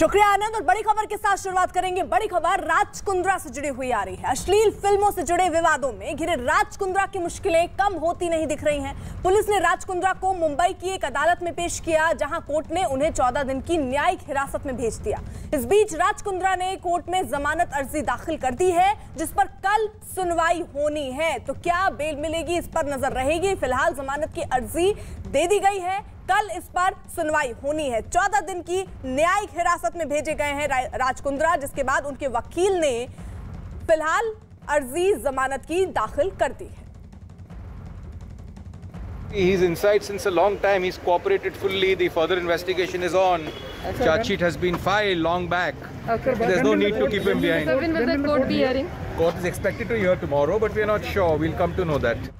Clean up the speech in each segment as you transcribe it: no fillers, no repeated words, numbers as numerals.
शुक्रिया आनंद। और बड़ी खबर के साथ शुरुआत करेंगे। बड़ी खबर राज कुंद्रा से जुड़ी हुई आ रही है। अश्लील फिल्मों से जुड़े विवादों में घिरे राज कुंद्रा की मुश्किलें कम होती नहीं दिख रही हैं। पुलिस ने राज कुंद्रा को मुंबई की एक अदालत में पेश किया, जहां कोर्ट ने उन्हें 14 दिन की न्यायिक हिरासत में भेज दिया। इस बीच राज कुंद्रा ने कोर्ट में जमानत अर्जी दाखिल कर दी है, जिस पर कल सुनवाई होनी है। तो क्या बेल मिलेगी, इस पर नजर रहेगी। फिलहाल जमानत की अर्जी दे दी गई है, कल इस पर सुनवाई होनी है। 14 दिन की न्यायिक हिरासत में भेजे गए हैं राज कुंद्रा, जिसके बाद उनके वकील ने फिलहाल अर्जी जमानत की दाखिल कर दी है। He's inside since a long time. He's cooperated fully. The further investigation is on. Charge sheet has been filed long back. Okay. There's no need to keep him behind. So when will the court be hearing? Court is expected to hear tomorrow, but we are not sure. We'll come to know that.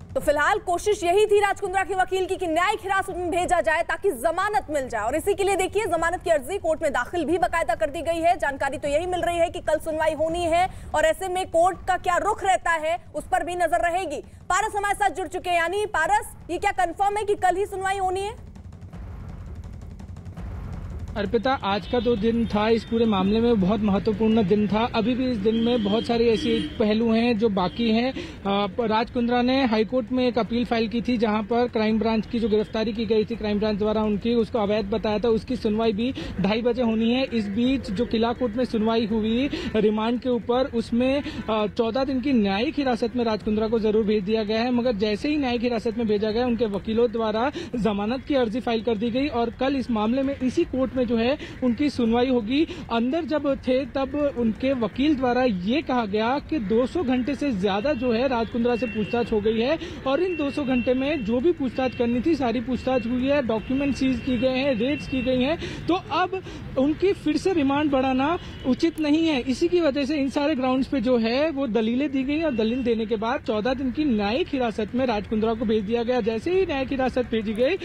तो फिलहाल कोशिश यही थी राज कुंद्रा के वकील की कि न्यायिक हिरासत में भेजा जाए ताकि जमानत मिल जाए। और इसी के लिए देखिए, जमानत की अर्जी कोर्ट में दाखिल भी बाकायदा कर दी गई है। जानकारी तो यही मिल रही है कि कल सुनवाई होनी है, और ऐसे में कोर्ट का क्या रुख रहता है उस पर भी नजर रहेगी। पारस हमारे साथ जुड़ चुके हैं। यानी पारस, ये क्या कंफर्म है कि कल ही सुनवाई होनी है? अर्पिता, आज का जो दिन था इस पूरे मामले में बहुत महत्वपूर्ण दिन था। अभी भी इस दिन में बहुत सारे ऐसे पहलू हैं जो बाकी हैं। राज कुंद्रा ने हाईकोर्ट में एक अपील फाइल की थी, जहां पर क्राइम ब्रांच की जो गिरफ्तारी की गई थी क्राइम ब्रांच द्वारा उनकी, उसको अवैध बताया था। उसकी सुनवाई भी 2:30 बजे होनी है। इस बीच जो किला कोर्ट में सुनवाई हुई रिमांड के ऊपर, उसमें 14 दिन की न्यायिक हिरासत में राज कुंद्रा को जरूर भेज दिया गया है। मगर जैसे ही न्यायिक हिरासत में भेजा गया, उनके वकीलों द्वारा जमानत की अर्जी फाइल कर दी गई और कल इस मामले में इसी कोर्ट में जो है उनकी सुनवाई होगी। अंदर जब थे तब उनके वकील द्वारा ये कहा गया कि 200 घंटे से ज्यादा जो है राज कुंद्रा से पूछताछ हो गई है, और इन 200 घंटे में जो भी पूछताछ करनी थी सारी पूछताछ हुई है, डॉक्यूमेंट सीज की गए हैं, रेड्स की गई हैं। तो अब उनकी फिर से रिमांड बढ़ाना उचित नहीं है। इसी की वजह से इन सारे ग्राउंड्स पे जो है वो दलीलें दी गई, और दलील देने के बाद 14 दिन की न्यायिक हिरासत में राज कुंद्रा को भेज दिया गया। जैसे ही न्यायिक हिरासत भेजी गई,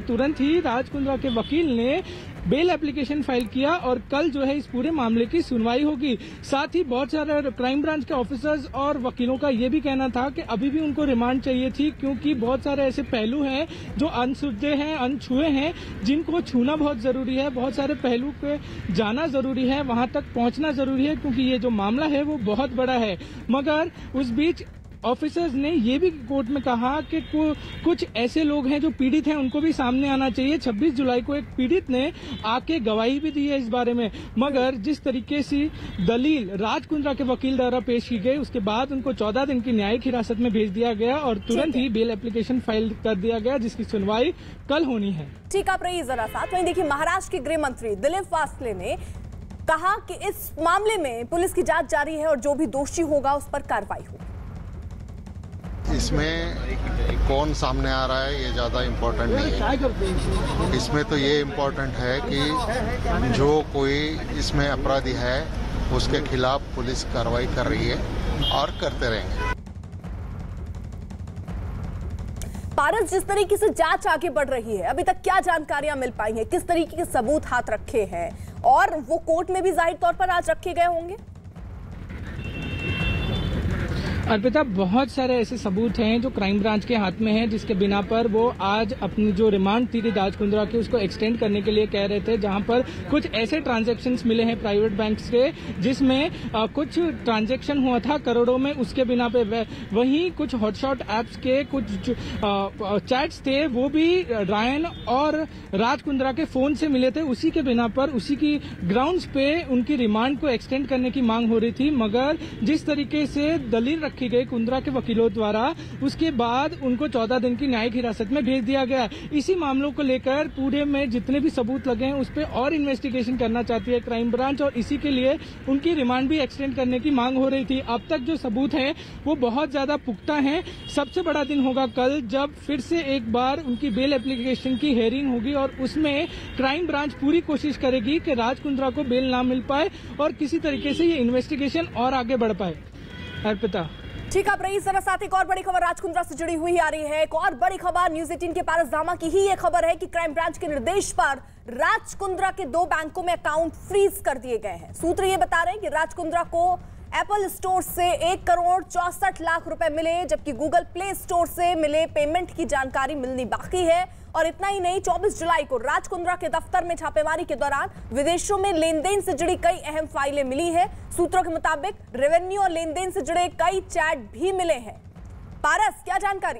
तुरंत ही राज कुंद्रा के वकील ने बेल एप्लीकेशन फाइल किया, और कल जो है इस पूरे मामले की सुनवाई होगी। साथ ही बहुत सारे क्राइम ब्रांच के ऑफिसर्स और वकीलों का ये भी कहना था कि अभी भी उनको रिमांड चाहिए थी, क्योंकि बहुत सारे ऐसे पहलू हैं जो अनसुलझे हैं, अनछुए हैं, जिनको छूना बहुत जरूरी है। बहुत सारे पहलू पे जाना जरूरी है, वहां तक पहुंचना जरूरी है, क्योंकि ये जो मामला है वो बहुत बड़ा है। मगर उस बीच ऑफिसर्स ने ये भी कोर्ट में कहा कि कुछ ऐसे लोग हैं जो पीड़ित हैं, उनको भी सामने आना चाहिए। 26 जुलाई को एक पीड़ित ने आके गवाही भी दी है इस बारे में। मगर जिस तरीके से दलील राज कुंद्रा के वकील द्वारा पेश की गई, उसके बाद उनको 14 दिन की न्यायिक हिरासत में भेज दिया गया और तुरंत ही बेल एप्लीकेशन फाइल कर दिया गया, जिसकी सुनवाई कल होनी है। ठीक, आप रहिए जरा साथ। वहीं देखिए, महाराष्ट्र के गृह मंत्री दिलीप वासले ने कहा कि इस मामले में पुलिस की जांच जारी है और जो भी दोषी होगा उस पर कार्रवाई होगी। इसमें कौन सामने आ रहा है ये ज़्यादा इम्पोर्टेंट नहीं है। इसमें तो ये इम्पोर्टेंट है कि जो कोई इसमें अपराधी है उसके खिलाफ पुलिस कार्रवाई कर रही है और करते रहेंगे। पारस, जिस तरीके से जांच आगे बढ़ रही है, अभी तक क्या जानकारियां मिल पाई हैं, किस तरीके के सबूत हाथ रखे हैं, और वो कोर्ट में भी जाहिर तौर पर आज रखे गए होंगे? अर्पिता, बहुत सारे ऐसे सबूत हैं जो क्राइम ब्रांच के हाथ में हैं, जिसके बिना पर वो आज अपनी जो रिमांड थी राज कुंद्रा की उसको एक्सटेंड करने के लिए कह रहे थे। जहां पर कुछ ऐसे ट्रांजैक्शंस मिले हैं प्राइवेट बैंक से, जिसमें कुछ ट्रांजैक्शन हुआ था करोड़ों में, उसके बिना पे वहीं कुछ हॉटशॉट ऐप्स के कुछ चैट्स थे, वो भी रायन और राज कुंद्रा के फोन से मिले थे। उसी के बिना पर, उसी की ग्राउंड्स पे उनकी रिमांड को एक्सटेंड करने की मांग हो रही थी। मगर जिस तरीके से दलील रखी गई कुंद्रा के वकीलों द्वारा, उसके बाद उनको 14 दिन की न्यायिक हिरासत में भेज दिया गया। इसी मामलों को लेकर पूरे में जितने भी सबूत लगे हैं उस पर और इन्वेस्टिगेशन करना चाहती है क्राइम ब्रांच, और इसी के लिए उनकी रिमांड भी एक्सटेंड करने की मांग हो रही थी। अब तक जो सबूत हैं वो बहुत ज्यादा पुख्ता हैं। सबसे बड़ा दिन होगा कल, जब फिर से एक बार उनकी बेल एप्लीकेशन की हेयरिंग होगी, और उसमें क्राइम ब्रांच पूरी कोशिश करेगी कि राज कुंद्रा को बेल ना मिल पाए और किसी तरीके से ये इन्वेस्टिगेशन और आगे बढ़ पाए। अर्पिता, ठीक, आप रही जरा साथ। एक और बड़ी खबर राज कुंद्रा से जुड़ी हुई आ रही है। एक और बड़ी खबर न्यूज़ 18 के पारस दामा की ही ये खबर है कि क्राइम ब्रांच के निर्देश पर राज कुंद्रा के 2 बैंकों में अकाउंट फ्रीज कर दिए गए हैं। सूत्र ये बता रहे हैं कि राज कुंद्रा को एप्पल स्टोर से 1 करोड़ 64 लाख रुपए मिले, जबकि गूगल प्ले स्टोर से मिले पेमेंट की जानकारी मिलनी बाकी है। और इतना ही नहीं, 24 जुलाई को राज कुंद्रा के दफ्तर में छापेमारी के दौरान विदेशों में लेन देन से जुड़ी कई अहम फाइलें मिली है। सूत्रों के मुताबिक रेवेन्यू और लेन देन से जुड़े कई चैट भी मिले हैं। पारस, क्या जानकारी?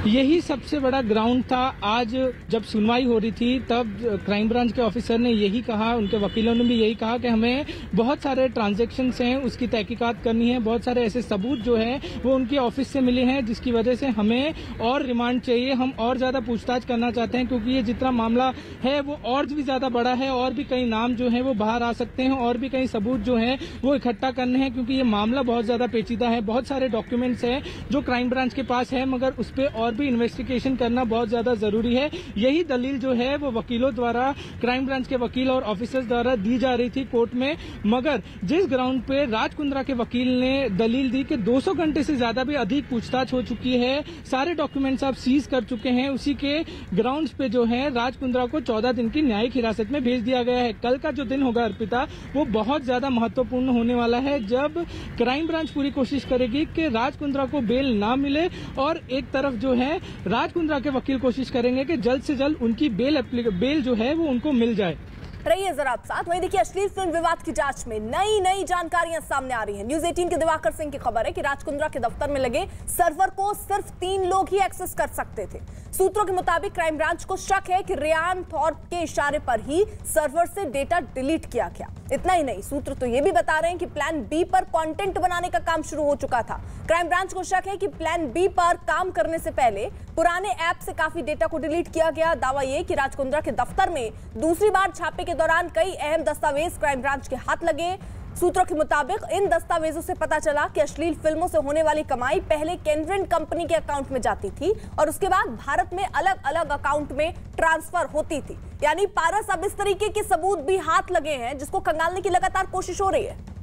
यही सबसे बड़ा ग्राउंड था। आज जब सुनवाई हो रही थी तब क्राइम ब्रांच के ऑफिसर ने यही कहा, उनके वकीलों ने भी यही कहा कि हमें बहुत सारे ट्रांजैक्शंस हैं, उसकी तहकीकात करनी है, बहुत सारे ऐसे सबूत जो हैं वो उनके ऑफिस से मिले हैं, जिसकी वजह से हमें और रिमांड चाहिए, हम और ज्यादा पूछताछ करना चाहते हैं, क्योंकि ये जितना मामला है वो और भी ज्यादा बड़ा है, और भी कई नाम जो है वो बाहर आ सकते हैं, और भी कई सबूत जो है वो इकट्ठा करने हैं, क्योंकि ये मामला बहुत ज्यादा पेचीदा है। बहुत सारे डॉक्यूमेंट्स हैं जो क्राइम ब्रांच के पास है, मगर उस पर और भी इन्वेस्टिगेशन करना बहुत ज्यादा जरूरी है। यही दलील जो है वो वकीलों द्वारा, क्राइम ब्रांच के वकील और ऑफिसर्स द्वारा दी जा रही थी कोर्ट में। मगर जिस ग्राउंड पे राज कुंद्रा के वकील ने दलील दी कि 200 घंटे से ज्यादा भी अधिक पूछताछ हो चुकी है, सारे डॉक्यूमेंट्स आप सीज कर चुके हैं, उसी के ग्राउंड्स पे जो है राज कुंद्रा को 14 दिन की न्यायिक हिरासत में भेज दिया गया है। कल का जो दिन होगा अर्पिता, वो बहुत ज्यादा महत्वपूर्ण होने वाला है, जब क्राइम ब्रांच पूरी कोशिश करेगी कि राज कुंद्रा को बेल ना मिले, और एक तरफ जो है राज कुंद्रा के वकील कोशिश करेंगे कि जल्द से जल्द उनकी बेल जो है वो उनको मिल जाए। रहिए जरा आप साथ। वहीं देखिए, अश्लील फिल्म विवाद की जांच में नई जानकारियां सामने आ रही हैं। न्यूज 18 के दिवाकर सिंह की खबर है कि राज कुंद्रा के दफ्तर में लगे सर्वर को सिर्फ 3 लोग ही एक्सेस कर सकते थे। सूत्रों के मुताबिक क्राइम ब्रांच को शक है कि रियान थॉर्प के इशारे पर ही सर्वर से डेटा डिलीट किया गया। इतना ही नहीं, सूत्र तो ये भी बता रहे हैं कि प्लान बी पर कंटेंट बनाने का काम शुरू हो चुका था। क्राइम ब्रांच को शक है कि प्लान बी पर काम करने से पहले पुराने ऐप से काफी डेटा को डिलीट किया गया। दावा यह कि राज कुंद्रा के दफ्तर में दूसरी बार छापे के दौरान कई अहम दस्तावेज क्राइम ब्रांच के हाथ लगे। सूत्रों के मुताबिक इन दस्तावेजों से पता चला कि अश्लील फिल्मों से होने वाली कमाई पहले केनरेंट कंपनी के अकाउंट में जाती थी और उसके बाद भारत में अलग अलग अकाउंट में ट्रांसफर होती थी। यानी पारस, अब इस तरीके के सबूत भी हाथ लगे हैं जिसको खंगालने की लगातार कोशिश हो रही है।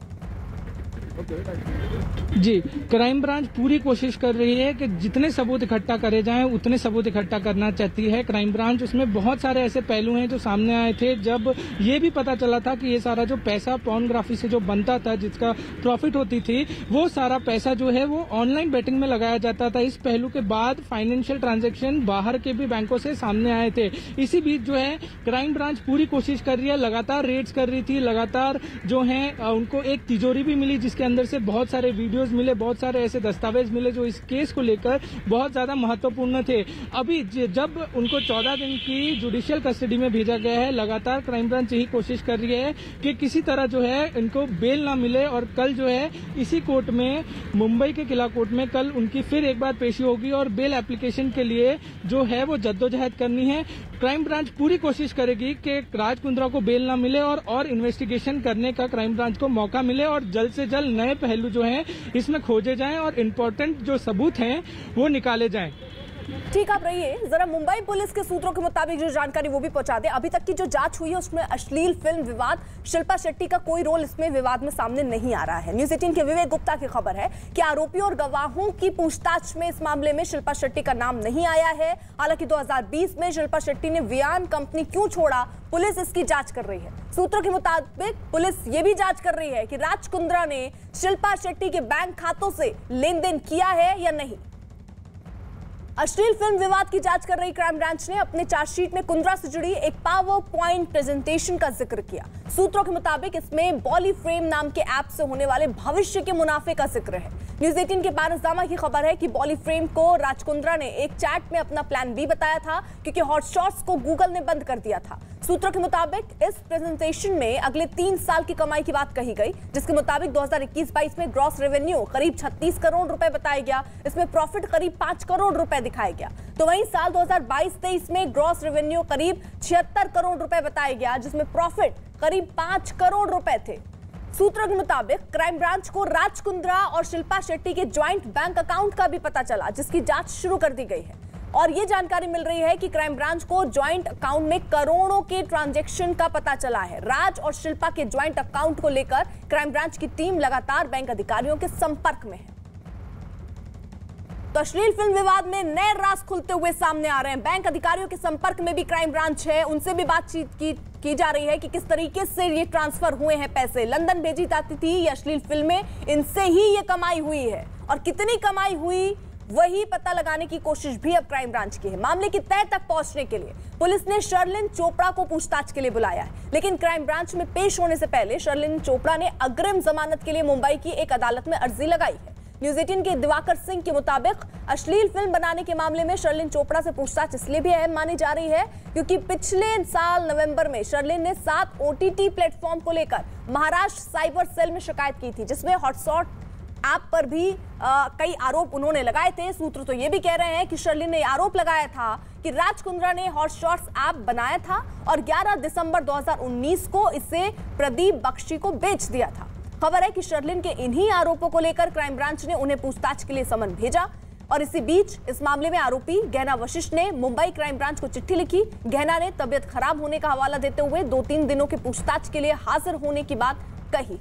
जी, क्राइम ब्रांच पूरी कोशिश कर रही है कि जितने सबूत इकट्ठा करे जाएं उतने सबूत इकट्ठा करना चाहती है क्राइम ब्रांच। उसमें बहुत सारे ऐसे पहलू हैं जो सामने आए थे, जब ये भी पता चला था कि ये सारा जो पैसा पोर्नोग्राफी से जो बनता था, जिसका प्रॉफिट होती थी, वो सारा पैसा जो है वो ऑनलाइन बेटिंग में लगाया जाता था। इस पहलू के बाद फाइनेंशियल ट्रांजेक्शन बाहर के भी बैंकों से सामने आए थे। इसी बीच जो है क्राइम ब्रांच पूरी कोशिश कर रही है, लगातार रेड्स कर रही थी, लगातार जो है उनको एक तिजोरी भी मिली जिसके अंदर से बहुत सारे वीडियोस मिले, बहुत सारे ऐसे दस्तावेज मिले जो इस केस को लेकर बहुत ज्यादा महत्वपूर्ण थे। अभी जब उनको 14 दिन की जुडिशियल कस्टडी में भेजा गया है, लगातार क्राइम ब्रांच यही कोशिश कर रही है कि किसी तरह जो है इनको बेल ना मिले, और कल जो है इसी कोर्ट में, मुंबई के किला कोर्ट में कल उनकी फिर एक बार पेशी होगी और बेल एप्लीकेशन के लिए जो है वो जद्दोजहद करनी है। क्राइम ब्रांच पूरी कोशिश करेगी कि राज कुंद्रा को बेल ना मिले और इन्वेस्टिगेशन करने का क्राइम ब्रांच को मौका मिले, और जल्द से जल्द नए पहलू जो हैं इसमें खोजे जाएं और इम्पोर्टेंट जो सबूत हैं वो निकाले जाएं। ठीक, आप रहिए जरा। मुंबई पुलिस के सूत्रों के मुताबिक जो जानकारी वो भी पहुंचा दे। अभी तक की जो जांच हुई है उसमें अश्लील फिल्म विवाद, शिल्पा शेट्टी का कोई रोल इसमें विवाद में सामने नहीं आ रहा है। न्यूज 18 के विवेक गुप्ता की खबर है कि आरोपियों और गवाहों की पूछताछ में इस मामले में शिल्पा शेट्टी का नाम नहीं आया है। हालांकि 2020 में शिल्पा शेट्टी ने वियान कंपनी क्यों छोड़ा, पुलिस इसकी जांच कर रही है। सूत्रों के मुताबिक पुलिस ये भी जांच कर रही है कि राज कुंद्रा ने शिल्पा शेट्टी के बैंक खातों से लेन देन किया है या नहीं। अश्लील फिल्म विवाद की जांच कर रही क्राइम ब्रांच ने अपने चार्जशीट में कुंद्रा से जुड़ी एक पावर पॉइंट प्रेजेंटेशन का जिक्र किया। सूत्रों के मुताबिक इसमें बॉलीफ्रेम नाम के ऐप से होने वाले भविष्य के मुनाफे का जिक्र है। न्यूज 18 के पारसनामा की खबर है कि बॉलीफ्रेम को राज कुंद्रा ने एक चैट में अपना प्लान बी बताया था, क्योंकि हॉटस्टार्स को गूगल ने बंद कर दिया था। सूत्रों के मुताबिक इस प्रेजेंटेशन में अगले 3 साल की कमाई की बात कही गई, जिसके मुताबिक 2021-22 में ग्रॉस रेवेन्यू करीब 36 करोड़ रुपए बताया गया। इसमें प्रॉफिट करीब 5 करोड़ रुपए दिखाया गया। तो वहीं साल 2022-23 में ग्रॉस रेवेन्यू करीब 76 करोड़ रुपए बताया गया, जिसमें प्रॉफिट करीब 5 करोड़ रुपए थे। सूत्रों के मुताबिक क्राइम ब्रांच को राज कुंद्रा और शिल्पा शेट्टी के ज्वाइंट बैंक अकाउंट का भी पता चला, जिसकी जांच शुरू कर दी गई है। और ये जानकारी मिल रही है कि क्राइम ब्रांच को ज्वाइंट अकाउंट में करोड़ों के ट्रांजैक्शन का पता चला है। राज और शिल्पा के ज्वाइंट अकाउंट को लेकर क्राइम ब्रांच की टीम लगातार बैंक अधिकारियों के संपर्क में है। तो अश्लील फिल्म विवाद में नए राज खुलते हुए सामने आ रहे हैं। बैंक अधिकारियों के संपर्क में भी क्राइम ब्रांच है, उनसे भी बातचीत की जा रही है कि किस तरीके से ये ट्रांसफर हुए हैं पैसे। लंदन भेजी जाती थी ये अश्लील फिल्में, इनसे ही ये कमाई हुई है, और कितनी कमाई हुई वही पता लगाने की कोशिश भी अब क्राइम ब्रांच की है। मामले की तह तक पहुंचने के लिए पुलिस ने शर्लिन चोपड़ा को पूछताछ के लिए बुलाया है, लेकिन क्राइम ब्रांच में पेश होने से पहले शर्लिन चोपड़ा ने अग्रिम जमानत के लिए मुंबई की एक अदालत में अर्जी लगाई है। न्यूज 18 के दिवाकर सिंह के मुताबिक अश्लील फिल्म बनाने के मामले में शर्लिन चोपड़ा से पूछताछ इसलिए भी अहम मानी जा रही है क्योंकि पिछले साल नवंबर में शर्लिन ने 7 OTT प्लेटफॉर्म को लेकर महाराष्ट्र साइबर सेल में शिकायत की थी, जिसमें हॉटस्पॉट ऐप पर भी कई आरोप उन्होंने लगाए थे। सूत्र तो ये भी कह रहे हैं कि शर्लिन ने आरोप लगाया था कि राज कुंद्रा ने हॉटशॉट्स ऐप बनाया था और 11 दिसंबर 2019 को इसे प्रदीप बख्शी को बेच दिया था। खबर है कि शर्लिन के इन्हीं आरोपों को लेकर क्राइम ब्रांच ने उन्हें पूछताछ के लिए समन भेजा और इसी बीच इस मामले में आरोपी गहना वशिष्ठ ने मुंबई क्राइम ब्रांच को चिट्ठी लिखी। गहना ने तबियत खराब होने का हवाला देते हुए 2-3 दिनों की पूछताछ के लिए हाजिर होने की बात कही।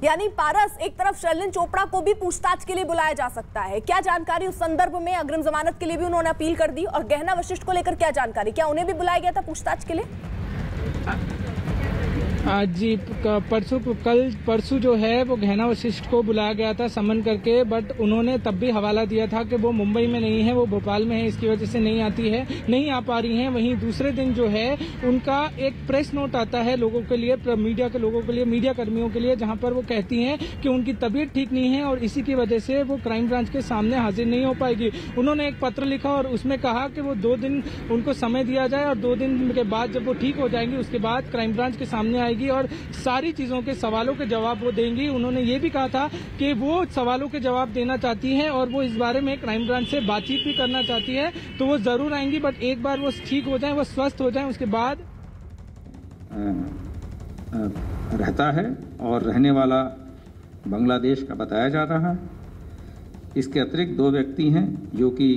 यानी पारस, एक तरफ शर्लिन चोपड़ा को भी पूछताछ के लिए बुलाया जा सकता है, क्या जानकारी उस संदर्भ में? अग्रिम जमानत के लिए भी उन्होंने अपील कर दी और गहना वशिष्ठ को लेकर क्या जानकारी, क्या उन्हें भी बुलाया गया था पूछताछ के लिए? जी, परसों जो है वो गहना वशिष्ठ को बुलाया गया था समन करके, बट उन्होंने तब भी हवाला दिया था कि वो मुंबई में नहीं है, वो भोपाल में है, इसकी वजह से नहीं आ पा रही हैं। वहीं दूसरे दिन जो है उनका एक प्रेस नोट आता है लोगों के लिए, मीडिया के लोगों के लिए, मीडिया कर्मियों के लिए, जहां पर वो कहती हैं कि उनकी तबीयत ठीक नहीं है और इसी की वजह से वो क्राइम ब्रांच के सामने हाजिर नहीं हो पाएगी। उन्होंने एक पत्र लिखा और उसमें कहा कि वो 2 दिन उनको समय दिया जाए और 2 दिन के बाद जब वो ठीक हो जाएंगी उसके बाद क्राइम ब्रांच के सामने आएगी और सारी चीजों के सवालों के जवाब वो देंगी। उन्होंने ये भी कहा था कि वो सवालों के जवाब देना चाहती हैं और वो इस बारे में क्राइम ब्रांच से बातचीत भी करना चाहती है, तो वो जरूर आएंगी, बट एक बार वो ठीक हो जाएं, वो स्वस्थ हो जाएं, उसके बाद रहता है और रहने वाला बांग्लादेश का बताया जा रहा है। इसके अतिरिक्त 2 व्यक्ति हैं जो कि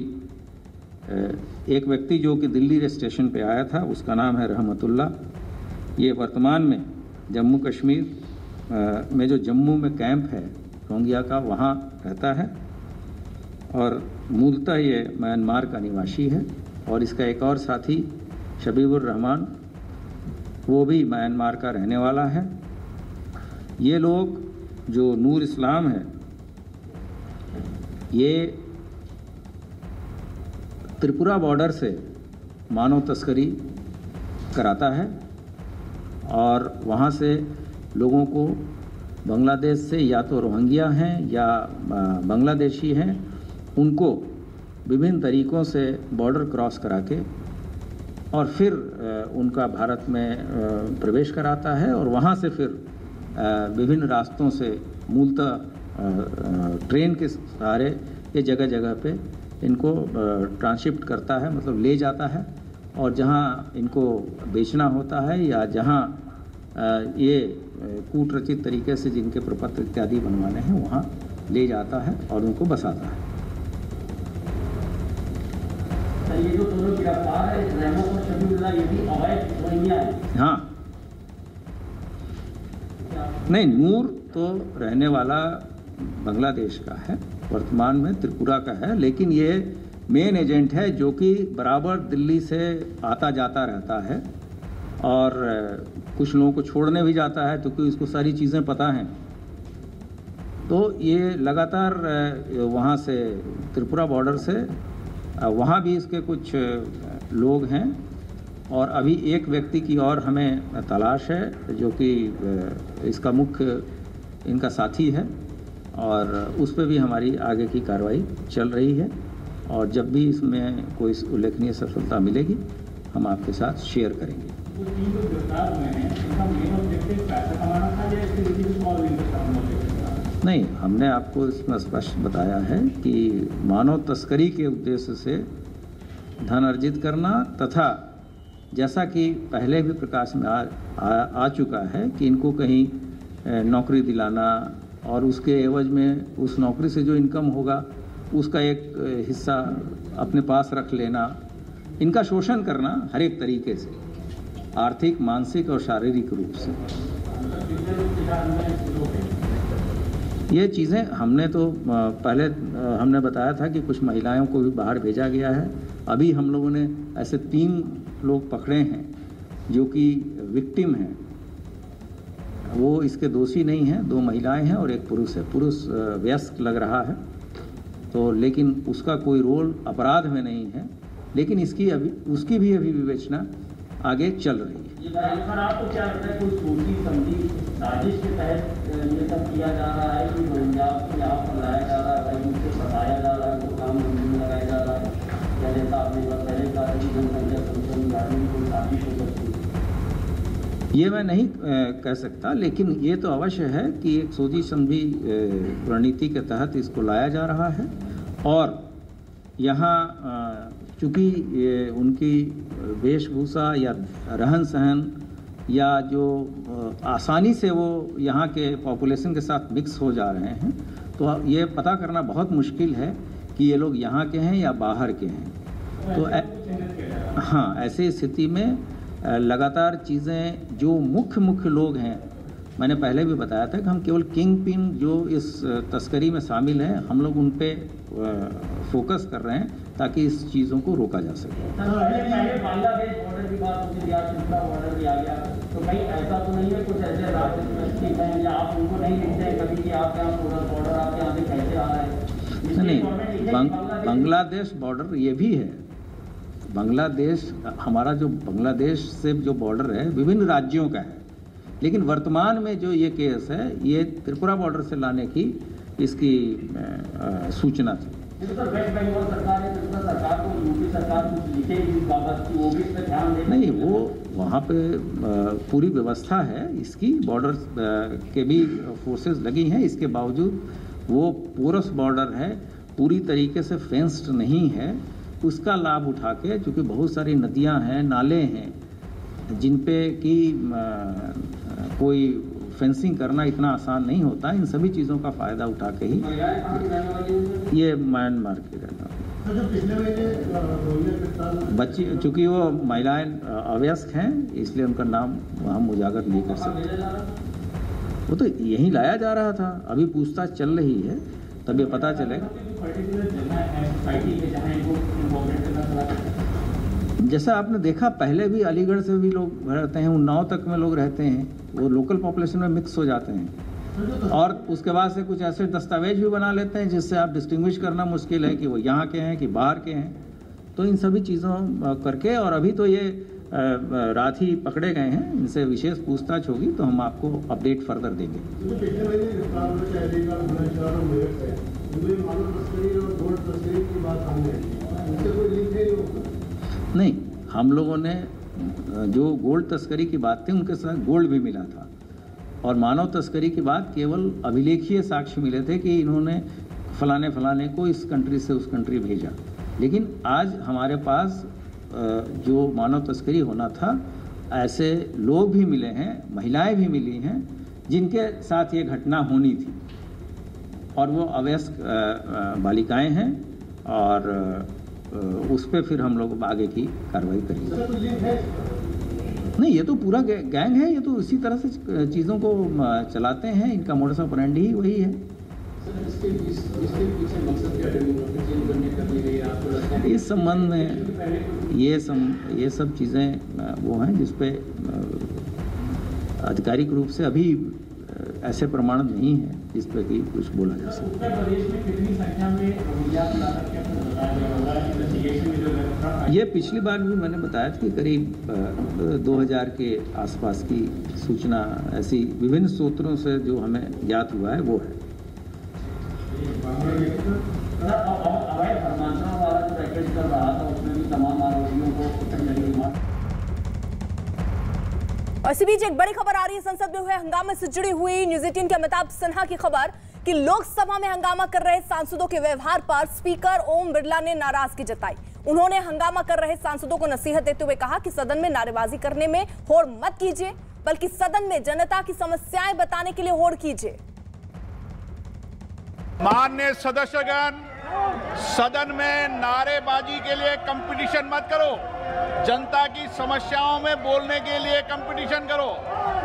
एक व्यक्ति जो कि दिल्ली स्टेशन पे आया था, उसका नाम है रहमतुल्ला। ये वर्तमान में जम्मू कश्मीर में जो जम्मू में कैंप है रोहिंग्या का, वहाँ रहता है और मूलतः ये म्यांमार का निवासी है। और इसका एक और साथी शबीबुर रहमान, वो भी म्यांमार का रहने वाला है। ये लोग जो नूर इस्लाम है, ये त्रिपुरा बॉर्डर से मानव तस्करी कराता है और वहाँ से लोगों को बांग्लादेश से, या तो रोहिंग्या हैं या बांग्लादेशी हैं, उनको विभिन्न तरीक़ों से बॉर्डर क्रॉस करा के और फिर उनका भारत में प्रवेश कराता है और वहाँ से फिर विभिन्न रास्तों से मूलतः ट्रेन के सहारे ये जगह जगह पे इनको ट्रांसशिफ्ट करता है, मतलब ले जाता है और जहाँ इनको बेचना होता है या जहाँ ये कूटरचित तरीके से जिनके प्रपत्र इत्यादि बनवाने हैं वहाँ ले जाता है और उनको बसाता है। ये जो दोनों गिरफ्तार है, रहमत और शबीबुल्लाह, ये भी अवैध रोहिंग्या है? हाँ, नहीं, नूर तो रहने वाला बांग्लादेश का है, वर्तमान में त्रिपुरा का है, लेकिन ये मेन एजेंट है जो कि बराबर दिल्ली से आता जाता रहता है और कुछ लोगों को छोड़ने भी जाता है, तो क्योंकि इसको सारी चीज़ें पता हैं। तो ये लगातार वहाँ से त्रिपुरा बॉर्डर से वहाँ भी इसके कुछ लोग हैं और अभी एक व्यक्ति की और हमें तलाश है जो कि इसका मुख्य इनका साथी है और उस पर भी हमारी आगे की कार्रवाई चल रही है और जब भी इसमें कोई उल्लेखनीय सफलता मिलेगी हम आपके साथ शेयर करेंगे। नहीं, हमने आपको इसमें स्पष्ट बताया है कि मानव तस्करी के उद्देश्य से धन अर्जित करना तथा जैसा कि पहले भी प्रकाश में आ चुका है कि इनको कहीं नौकरी दिलाना और उसके एवज में उस नौकरी से जो इनकम होगा उसका एक हिस्सा अपने पास रख लेना, इनका शोषण करना हर एक तरीके से, आर्थिक, मानसिक और शारीरिक रूप से। ये चीज़ें हमने तो पहले हमने बताया था कि कुछ महिलाओं को भी बाहर भेजा गया है। अभी हम लोगों ने ऐसे 3 लोग पकड़े हैं जो कि विक्टिम हैं, वो इसके दोषी नहीं हैं। 2 महिलाएं हैं और 1 पुरुष है। पुरुष वयस्क लग रहा है तो लेकिन उसका कोई रोल अपराध में नहीं है, लेकिन उसकी भी अभी विवेचना आगे चल रही है। सर, आपको क्या लगता है, कोई सोची समझी साजिश के तहत ये सब किया जा रहा है कि पंजाब को यहाँ पर लाया जा रहा है, उनसे फंसाया जा रहा है, वो काम में लगाया जा रहा है, या जैसा आपने पहले कहा कि जनसंख्या संशोधन कानून में कोई साजिश हो सकती है? ये मैं नहीं कह सकता, लेकिन ये तो अवश्य है कि एक सोची समझी रणनीति के तहत इसको लाया जा रहा है। और यहाँ चूँकि उनकी वेशभूषा या रहन सहन या जो आसानी से वो यहाँ के पॉपुलेशन के साथ मिक्स हो जा रहे हैं, तो ये पता करना बहुत मुश्किल है कि ये लोग यहाँ के हैं या बाहर के हैं। तो हाँ, ऐसी स्थिति में लगातार चीज़ें जो मुख्य लोग हैं, मैंने पहले भी बताया था कि हम केवल किंग पिन जो इस तस्करी में शामिल हैं, हम लोग उन पे फोकस कर रहे हैं ताकि इस चीज़ों को रोका जा सके। पहले बांग्लादेश बॉर्डर की बात होती है, त्रिपुरा बॉर्डर भी आ गया, तो कहीं ऐसा तो नहीं है कुछ ऐसे राज्य में हैं या आप उनको नहीं लिखते हैं कभी कि आप यहाँ बॉर्डर आपके यहाँ से कैसे आ रहा है? नहीं, बांग्लादेश बॉर्डर ये भी है। बांग्लादेश, हमारा जो बांग्लादेश से जो बॉर्डर है विभिन्न राज्यों का है, लेकिन वर्तमान में जो ये केस है ये त्रिपुरा बॉर्डर से लाने की इसकी सूचना थी। वेस्ट बंगाल सरकार ने त्रिपुरा सरकार को, यूपी सरकार कुछ लिखे इस बाबत की, वो भी इस पर ध्यान दे? नहीं, वो वहाँ पे पूरी व्यवस्था है इसकी, बॉर्डर के भी फोर्सेस लगी हैं, इसके बावजूद वो पोरस बॉर्डर है, पूरी तरीके से फेंस्ड नहीं है। उसका लाभ उठा के, चूँकि बहुत सारी नदियाँ हैं, नाले हैं जिन पे कि कोई फेंसिंग करना इतना आसान नहीं होता, इन सभी चीज़ों का फ़ायदा उठा के ही ये म्यांमार के रहना बच्ची, चूँकि वो महिलाएं अवयस्क हैं इसलिए उनका नाम हम उजागर नहीं कर सकते। वो तो यहीं लाया जा रहा था, अभी पूछताछ चल रही है, तब ये पता चलेगा। जैसा आपने देखा, पहले भी अलीगढ़ से भी लोग रहते हैं, उन्नाव तक में लोग रहते हैं, वो लोकल पॉपुलेशन में मिक्स हो जाते हैं और उसके बाद से कुछ ऐसे दस्तावेज भी बना लेते हैं जिससे आप डिस्टिंग्विश करना मुश्किल है कि वो यहाँ के हैं कि बाहर के हैं। तो इन सभी चीज़ों करके, और अभी तो ये रात ही पकड़े गए हैं, इनसे विशेष पूछताछ होगी तो हम आपको अपडेट फर्दर देंगे। नहीं, हम लोगों ने जो गोल्ड तस्करी की बात थी उनके साथ गोल्ड भी मिला था, और मानव तस्करी की बात केवल अभिलेखीय साक्ष्य मिले थे कि इन्होंने फलाने को इस कंट्री से उस कंट्री भेजा। लेकिन आज हमारे पास जो मानव तस्करी होना था, ऐसे लोग भी मिले हैं, महिलाएं भी मिली हैं जिनके साथ ये घटना होनी थी, और वो अवयस्क बालिकाएं हैं, और उस पर फिर हम लोग आगे की कार्रवाई करेंगे। नहीं, ये तो पूरा गैंग है, ये तो इसी तरह से चीज़ों को चलाते हैं, इनका मोडस ऑपरेंडी ही वही है। इस संबंध में ये सब चीज़ें वो हैं जिस पे आधिकारिक रूप से अभी ऐसे प्रमाण नहीं है जिस पे कि कुछ बोला जा सके। ये पिछली बार भी मैंने बताया था कि करीब 2000 के आसपास की सूचना ऐसी विभिन्न सूत्रों से जो हमें ज्ञात हुआ है वो है। और इसी बीच एक बड़ी खबर आ रही है, संसद में हुए हंगामे से जुड़ी हुई। न्यूज़ 18 के अमिताभ सिन्हा की खबर कि लोकसभा में हंगामा कर रहे सांसदों के व्यवहार पर स्पीकर ओम बिरला ने नाराजगी जताई। उन्होंने हंगामा कर रहे सांसदों को नसीहत देते हुए कहा कि सदन में नारेबाजी करने में होड़ मत कीजिए, बल्कि सदन में जनता की समस्याएं बताने के लिए होड़ कीजिए। माननीय सदस्यगण, सदन में नारेबाजी के लिए कंपटीशन मत करो, जनता की समस्याओं में बोलने के लिए कंपटीशन करो।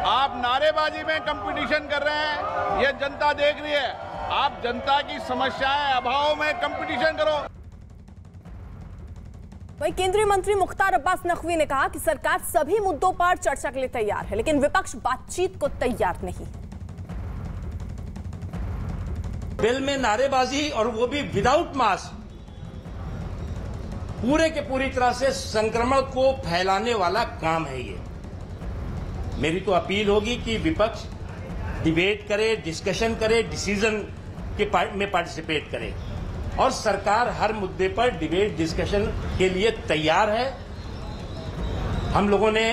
आप नारेबाजी में कंपटीशन कर रहे हैं, ये जनता देख रही है। आप जनता की समस्याएं अभाव में कंपटीशन करो। वहीं केंद्रीय मंत्री मुख्तार अब्बास नकवी ने कहा कि सरकार सभी मुद्दों पर चर्चा के लिए तैयार है, लेकिन विपक्ष बातचीत को तैयार नहीं है। बिल में नारेबाजी और वो भी विदाउट मास्क पूरे के पूरी तरह से संक्रमण को फैलाने वाला काम है ये। मेरी तो अपील होगी कि विपक्ष डिबेट करे, डिस्कशन करे, डिसीजन में पार्टिसिपेट करे और सरकार हर मुद्दे पर डिबेट डिस्कशन के लिए तैयार है। हम लोगों ने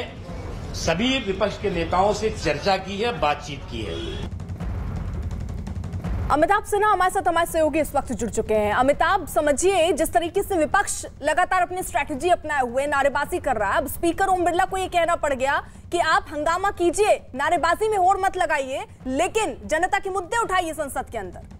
सभी विपक्ष के नेताओं से चर्चा की है, बातचीत की है। अमिताभ सिन्हा हमारे साथ हमारे सहयोगी इस वक्त जुड़ चुके हैं। अमिताभ, समझिए जिस तरीके से विपक्ष लगातार अपनी स्ट्रैटेजी अपनाए हुए नारेबाजी कर रहा है, अब स्पीकर ओम बिरला को यह कहना पड़ गया कि आप हंगामा कीजिए, नारेबाजी में होड़ मत लगाइए, लेकिन जनता के मुद्दे उठाइए संसद के अंदर।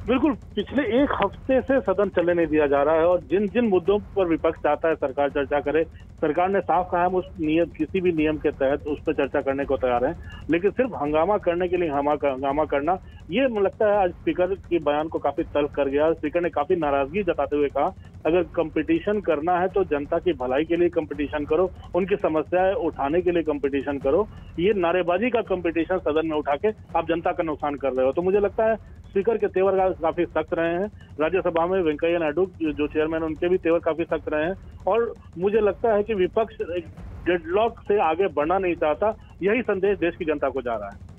बिल्कुल, पिछले एक हफ्ते से सदन चलने नहीं दिया जा रहा है और जिन जिन मुद्दों पर विपक्ष चाहता है सरकार चर्चा करे, सरकार ने साफ कहा हम उस नियम, किसी भी नियम के तहत उस पर चर्चा करने को तैयार है, लेकिन सिर्फ हंगामा करने के लिए हंगामा करना, ये मुझे लगता है आज स्पीकर के बयान को काफी तल्ख कर गया। स्पीकर ने काफी नाराजगी जताते हुए कहा अगर कंपटीशन करना है तो जनता की भलाई के लिए कंपटीशन करो, उनकी समस्याएं उठाने के लिए कंपटीशन करो, ये नारेबाजी का कंपटीशन सदन में उठा के आप जनता का नुकसान कर रहे हो। तो मुझे लगता है स्पीकर के तेवर काफी सख्त रहे हैं। राज्यसभा में वेंकैया नायडू जो चेयरमैन, उनके भी तेवर काफी सख्त रहे हैं और मुझे लगता है कि विपक्ष डेडलॉक से आगे बढ़ना नहीं चाहता, यही संदेश देश की जनता को जा रहा है।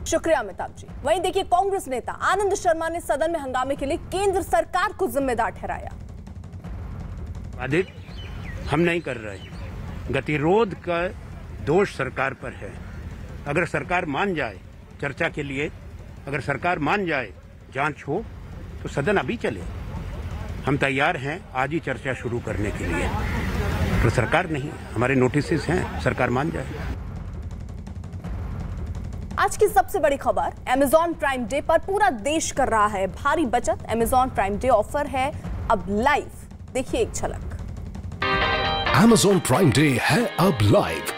शुक्रिया अमिताभ जी। वहीं देखिए, कांग्रेस नेता आनंद शर्मा ने सदन में हंगामे के लिए केंद्र सरकार को जिम्मेदार ठहराया। अधिक हम नहीं कर रहे, गतिरोध का दोष सरकार पर है। अगर सरकार मान जाए चर्चा के लिए, अगर सरकार मान जाए जांच हो तो सदन अभी चले, हम तैयार हैं आज ही चर्चा शुरू करने के लिए। तो सरकार नहीं, हमारे नोटिसेस हैं, सरकार मान जाए। आज की सबसे बड़ी खबर, Amazon प्राइम डे पर पूरा देश कर रहा है भारी बचत। Amazon प्राइम डे ऑफर है अब लाइव, देखिए एक झलक। Amazon प्राइम डे है अब live.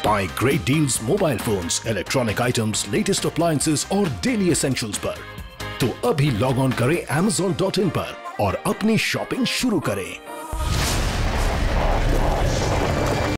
Buy great deals mobile phones, electronic items, latest appliances और डेली एसेंशियल्स पर। तो अभी लॉग ऑन करें Amazon.in पर और अपनी शॉपिंग शुरू करें।